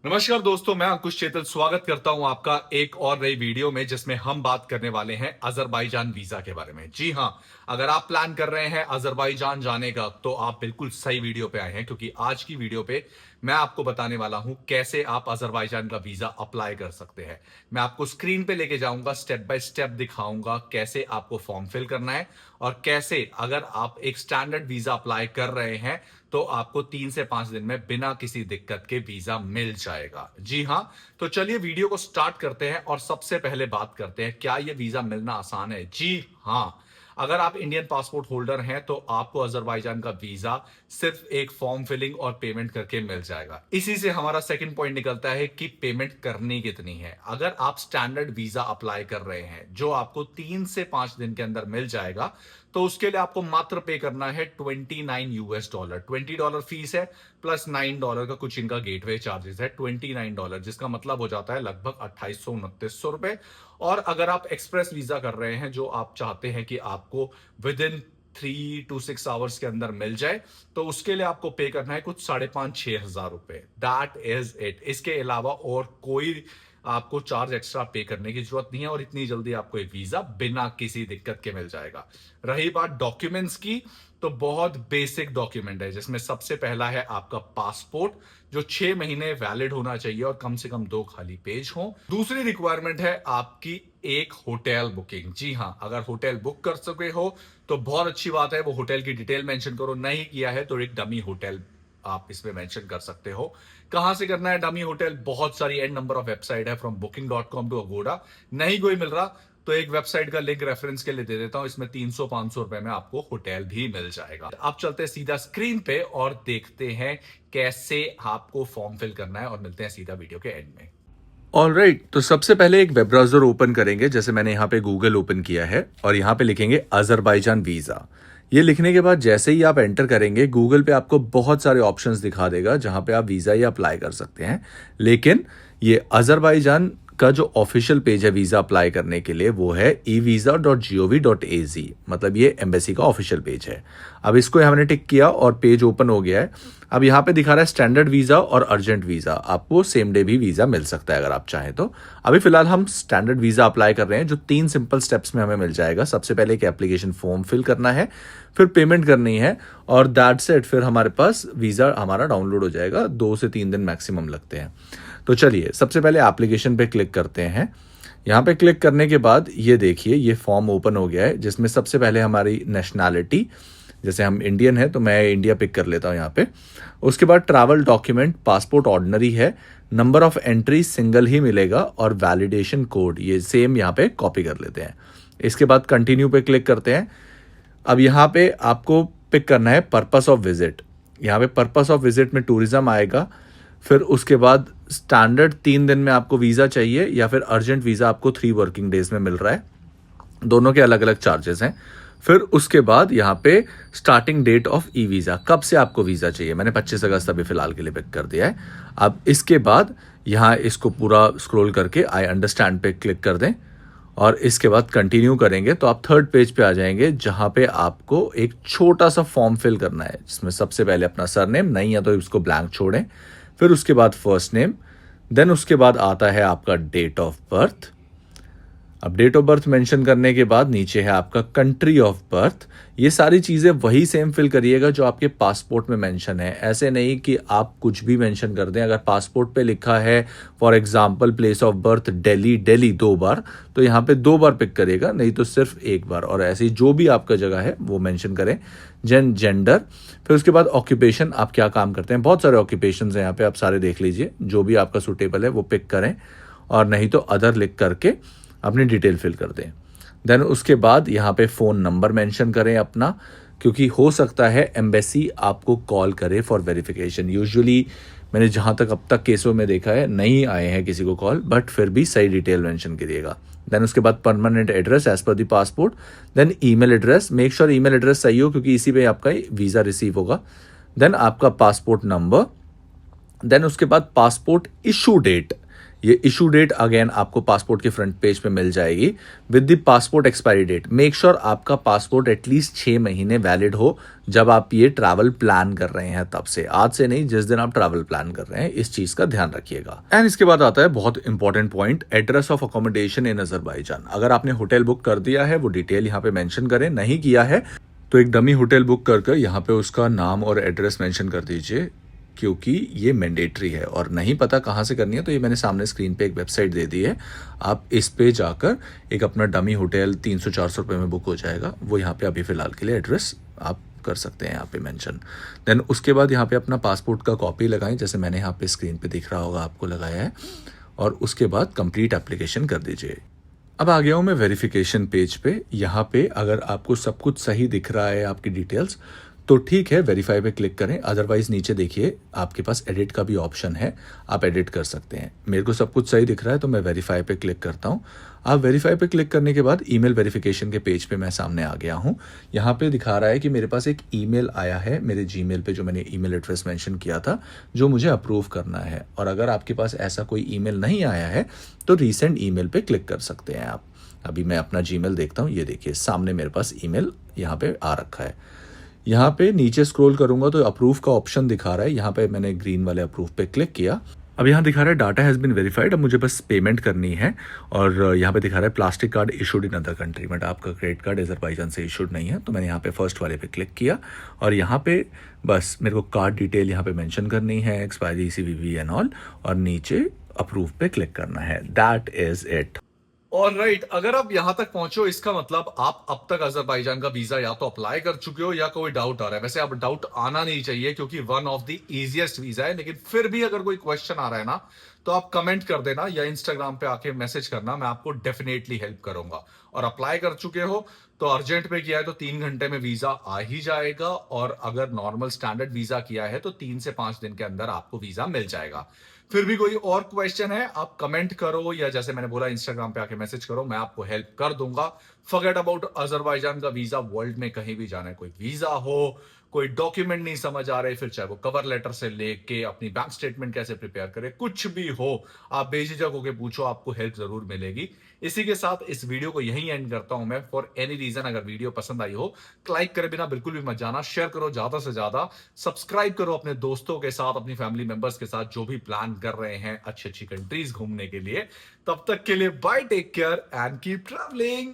नमस्कार दोस्तों, मैं अंकुश चेतल स्वागत करता हूं आपका एक और नई वीडियो में जिसमें हम बात करने वाले हैं अजरबैजान वीजा के बारे में। जी हां, अगर आप प्लान कर रहे हैं अजरबैजान जाने का तो आप बिल्कुल सही वीडियो पे आए हैं, क्योंकि आज की वीडियो पे मैं आपको बताने वाला हूं कैसे आप अजरबैजान का वीजा अप्लाई कर सकते हैं। मैं आपको स्क्रीन पे लेके जाऊंगा, स्टेप बाय स्टेप दिखाऊंगा कैसे आपको फॉर्म फिल करना है और कैसे अगर आप एक स्टैंडर्ड वीजा अप्लाई कर रहे हैं तो आपको 3 से 5 दिन में बिना किसी दिक्कत के वीजा मिल जाएगा। जी हां, तो चलिए वीडियो को स्टार्ट करते हैं और सबसे पहले बात करते हैं क्या यह वीजा मिलना आसान है। जी हां, अगर आप इंडियन पासपोर्ट होल्डर हैं तो आपको अजरबैजान का वीजा सिर्फ एक फॉर्म फिलिंग और पेमेंट करके मिल जाएगा। इसी से हमारा सेकंड पॉइंट निकलता है कि पेमेंट करनी कितनी है। अगर आप स्टैंडर्ड वीजा अप्लाई कर रहे हैं जो आपको 3 से 5 दिन के अंदर मिल जाएगा, तो उसके लिए आपको मात्र पे करना है $29। $20 फीस है प्लस $9 का कुछ इनका गेटवे चार्जेस है। $29, जिसका मतलब हो जाता है लगभग 2800-2900 रुपए। और अगर आप एक्सप्रेस वीजा कर रहे हैं जो आप चाहते हैं कि आपको विद इन 3 to 6 आवर्स के अंदर मिल जाए, तो उसके लिए आपको पे करना है कुछ 5,500-6,000 रुपए। That is it. इसके अलावा और कोई आपको चार्ज एक्स्ट्रा पे करने की जरूरत नहीं है और इतनी जल्दी आपको एक वीजा बिना किसी दिक्कत के मिल जाएगा। रही बात डॉक्यूमेंट्स की, तो बहुत बेसिक डॉक्यूमेंट है जिसमें सबसे पहला है आपका पासपोर्ट जो 6 महीने वैलिड होना चाहिए और कम से कम 2 खाली पेज हो। दूसरी रिक्वायरमेंट है आपकी एक होटल बुकिंग। जी हां, अगर होटल बुक कर सके हो तो बहुत अच्छी बात है। वो होटल की डिटेल मेंशन करो, नहीं किया है तो एक डमी होटल आप इसमें मेंशन कर सकते हो। कहां से करना है डमी होटल? बहुत सारी एंड नंबर ऑफ वेबसाइट है, फ्रॉम booking.com टू अगोड़ा। नहीं कोई मिल रहा तो एक वेबसाइट का लिंक रेफरेंस के लिए दे देता हूं, इसमें 300-500 रुपए में आपको होटल भी मिल जाएगा। आप चलते हैं सीधा स्क्रीन पे और देखते हैं कैसे आपको फॉर्म फिल करना है और मिलते हैं सीधा वीडियो के एंड में। ऑलराइट, तो सबसे पहले एक वेब ब्राउजर ओपन करेंगे। जैसे मैंने यहाँ पे गूगल ओपन किया है और यहाँ पे लिखेंगे अजरबैजान वीज़ा। ये लिखने के बाद जैसे ही आप एंटर करेंगे गूगल पे आपको बहुत सारे ऑप्शंस दिखा देगा जहाँ पे आप वीज़ा या अप्लाई कर सकते हैं। लेकिन ये अजरबैजान का जो ऑफिशियल पेज है वीज़ा अप्लाई करने के लिए वो है evisa.gov.az, मतलब ये एम्बेसी का ऑफिशियल पेज है। अब इसको हमने टिक किया और पेज ओपन हो गया है। अब यहाँ पे दिखा रहा है स्टैंडर्ड वीज़ा और अर्जेंट वीज़ा। आपको सेम डे भी वीज़ा मिल सकता है अगर आप चाहें तो। अभी फिलहाल हम स्टैंडर्ड वीज़ा अप्लाई कर रहे हैं जो 3 सिंपल स्टेप्स में हमें मिल जाएगा। सबसे पहले एक एप्लीकेशन फॉर्म फिल करना है, फिर पेमेंट करनी है और दैट्स इट। फिर हमारे पास वीज़ा हमारा डाउनलोड हो जाएगा। 2 से 3 दिन मैक्सिमम लगते हैं। तो चलिए सबसे पहले एप्लीकेशन पे क्लिक करते हैं। यहाँ पे क्लिक करने के बाद ये देखिए ये फॉर्म ओपन हो गया है जिसमें सबसे पहले हमारी नेशनैलिटी, जैसे हम इंडियन है तो मैं इंडिया पिक कर लेता हूँ यहाँ पे। उसके बाद ट्रैवल डॉक्यूमेंट, पासपोर्ट ऑर्डिनरी है, नंबर ऑफ एंट्री सिंगल ही मिलेगा और वैलिडेशन कोड ये सेम यहाँ पे कॉपी कर लेते हैं। इसके बाद कंटिन्यू पे क्लिक करते हैं। अब यहाँ पे आपको पिक करना है पर्पस ऑफ विजिट। यहाँ पे पर्पस ऑफ विजिट में टूरिज्म आएगा। फिर उसके बाद स्टैंडर्ड 3 दिन में आपको वीज़ा चाहिए या फिर अर्जेंट वीज़ा आपको 3 वर्किंग डेज में मिल रहा है। दोनों के अलग अलग चार्जेस हैं। फिर उसके बाद यहाँ पे starting date of e visa, कब से आपको वीज़ा चाहिए। मैंने 25 अगस्त अभी फिलहाल के लिए पिक कर दिया है। अब इसके बाद यहाँ इसको पूरा स्क्रॉल करके आई अंडरस्टैंड पे क्लिक कर दें और इसके बाद कंटिन्यू करेंगे तो आप थर्ड पेज पे आ जाएंगे जहाँ पे आपको एक छोटा सा फॉर्म फिल करना है जिसमें सबसे पहले अपना सरनेम, नहीं है तो इसको ब्लैंक छोड़ें, फिर उसके बाद फर्स्ट नेम, देन उसके बाद आता है आपका डेट ऑफ बर्थ। अब डेट ऑफ बर्थ मेंशन करने के बाद नीचे है आपका कंट्री ऑफ बर्थ। ये सारी चीज़ें वही सेम फिल करिएगा जो आपके पासपोर्ट में मेंशन है। ऐसे नहीं कि आप कुछ भी मेंशन कर दें। अगर पासपोर्ट पे लिखा है for example place of birth Delhi 2 बार, तो यहाँ पे 2 बार पिक करेगा, नहीं तो सिर्फ 1 बार। और ऐसी जो भी आपका जगह है वो मेंशन करें। जेंडर, फिर उसके बाद ऑक्यूपेशन, आप क्या काम करते हैं। बहुत सारे ऑक्यूपेशन हैं यहाँ पे, आप सारे देख लीजिए, जो भी आपका सूटेबल है वो पिक करें और नहीं तो अदर लिख करके अपनी डिटेल फिल कर दें। देन उसके बाद यहाँ पे फ़ोन नंबर मेंशन करें अपना, क्योंकि हो सकता है एम्बेसी आपको कॉल करे फॉर वेरिफिकेशन। यूजुअली मैंने जहाँ तक अब तक केसों में देखा है नहीं आए हैं किसी को कॉल, बट फिर भी सही डिटेल मेंशन करिएगा। देन उसके बाद permanent address as per the passport. Then email address, make sure email address सही हो क्योंकि इसी पे आपका वीज़ा रिसीव होगा। देन आपका पासपोर्ट नंबर। देन उसके बाद पासपोर्ट इशू डेट, ये इशू डेट अगेन आपको पासपोर्ट के फ्रंट पेज पे मिल जाएगी with the passport expiry date. Make sure आपका पासपोर्ट एटलीस्ट 6 महीने वैलिड हो जब आप ये ट्रैवल प्लान कर रहे हैं, तब से, आज से नहीं, जिस दिन आप ट्रैवल प्लान कर रहे हैं, इस चीज का ध्यान रखिएगा। एंड इसके बाद आता है बहुत important point, address of accommodation in Azerbaijan. अगर आपने होटल बुक कर दिया है वो डिटेल यहाँ पे मेंशन करें, नहीं किया है तो एक डमी होटल बुक कर यहाँ पे उसका नाम और एड्रेस मेंशन कर दीजिए, क्योंकि ये मैंडेटरी है। और नहीं पता कहाँ से करनी है तो ये मैंने सामने स्क्रीन पे एक वेबसाइट दे दी है, आप इस पे जाकर एक अपना डमी होटल 300-400 रुपये में बुक हो जाएगा, वो यहाँ पे अभी फ़िलहाल के लिए एड्रेस आप कर सकते हैं यहाँ पे मेंशन। देन उसके बाद यहाँ पे अपना पासपोर्ट का कॉपी लगाएं, जैसे मैंने यहाँ पे स्क्रीन पे दिख रहा होगा आपको लगाया है, और उसके बाद कंप्लीट एप्लीकेशन कर दीजिए। अब आ गया हूँ मैं वेरिफिकेशन पेज पे। यहाँ पे अगर आपको सब कुछ सही दिख रहा है आपकी डिटेल्स तो ठीक है, वेरीफाई पे क्लिक करें। अदरवाइज नीचे देखिए आपके पास एडिट का भी ऑप्शन है, आप एडिट कर सकते हैं। मेरे को सब कुछ सही दिख रहा है तो मैं वेरीफाई पे क्लिक करता हूँ। आप वेरीफाई पे क्लिक करने के बाद ईमेल वेरिफिकेशन के पेज पे मैं सामने आ गया हूँ। यहाँ पे दिखा रहा है कि मेरे पास एक ईमेल आया है मेरे जीमेल पे, जो मैंने ईमेल एड्रेस मेंशन किया था, जो मुझे अप्रूव करना है। और अगर आपके पास ऐसा कोई ईमेल नहीं आया है तो रीसेंट ईमेल पे क्लिक कर सकते हैं आप। अभी मैं अपना जीमेल देखता हूँ, ये देखिए सामने मेरे पास ईमेल यहाँ पे आ रखा है। यहाँ पे नीचे स्क्रॉल करूंगा तो अप्रूव का ऑप्शन दिखा रहा है, यहाँ पे मैंने ग्रीन वाले अप्रूव पे क्लिक किया। अब यहाँ दिखा रहा है डाटा हैज़ बीन वेरीफाइड, अब मुझे बस पेमेंट करनी है। और यहाँ पे दिखा रहा है plastic card issued in other country, but आपका क्रेडिट कार्ड अजरबैजान से इशूड नहीं है। तो मैंने यहाँ पे फर्स्ट वाले पे क्लिक किया और यहाँ पे बस मेरे को कार्ड डिटेल यहाँ पे मेंशन करनी है, एक्सपायरी, CVV एंड ऑल, और नीचे अप्रूव पे क्लिक करना है। That is it. ऑलराइट, अगर आप यहां तक पहुंचे हो इसका मतलब आप अब तक अजरबैजान का वीजा या तो अप्लाई कर चुके हो या कोई डाउट आ रहा है। वैसे अब डाउट आना नहीं चाहिए क्योंकि one of the easiest visa है, लेकिन फिर भी अगर कोई क्वेश्चन आ रहा है ना तो आप कमेंट कर देना या इंस्टाग्राम पे आके मैसेज करना, मैं आपको डेफिनेटली हेल्प करूंगा। और अप्लाई कर चुके हो तो अर्जेंट पे किया है तो 3 घंटे में वीजा आ ही जाएगा, और अगर नॉर्मल स्टैंडर्ड वीजा किया है तो 3 से 5 दिन के अंदर आपको वीजा मिल जाएगा। फिर भी कोई और क्वेश्चन है आप कमेंट करो या जैसे मैंने बोला इंस्टाग्राम पे आके मैसेज करो, मैं आपको हेल्प कर दूंगा। फॉरगेट अबाउट अजरबैजान का वीजा, वर्ल्ड में कहीं भी जाना है, कोई वीजा हो, कोई डॉक्यूमेंट नहीं समझ आ रहे, फिर चाहे वो कवर लेटर से लेके अपनी बैंक स्टेटमेंट कैसे प्रिपेयर करे, कुछ भी हो आप बेझिझक होके पूछो, आपको हेल्प जरूर मिलेगी। इसी के साथ इस वीडियो को यहीं एंड करता हूं मैं। फॉर एनी रीजन अगर वीडियो पसंद आई हो, लाइक करे बिना बिल्कुल भी मत जाना, शेयर करो ज्यादा से ज्यादा, सब्सक्राइब करो अपने दोस्तों के साथ, अपनी फैमिली मेंबर्स के साथ जो भी प्लान कर रहे हैं अच्छी अच्छी कंट्रीज घूमने के लिए। तब तक के लिए bye, take care and keep travelling.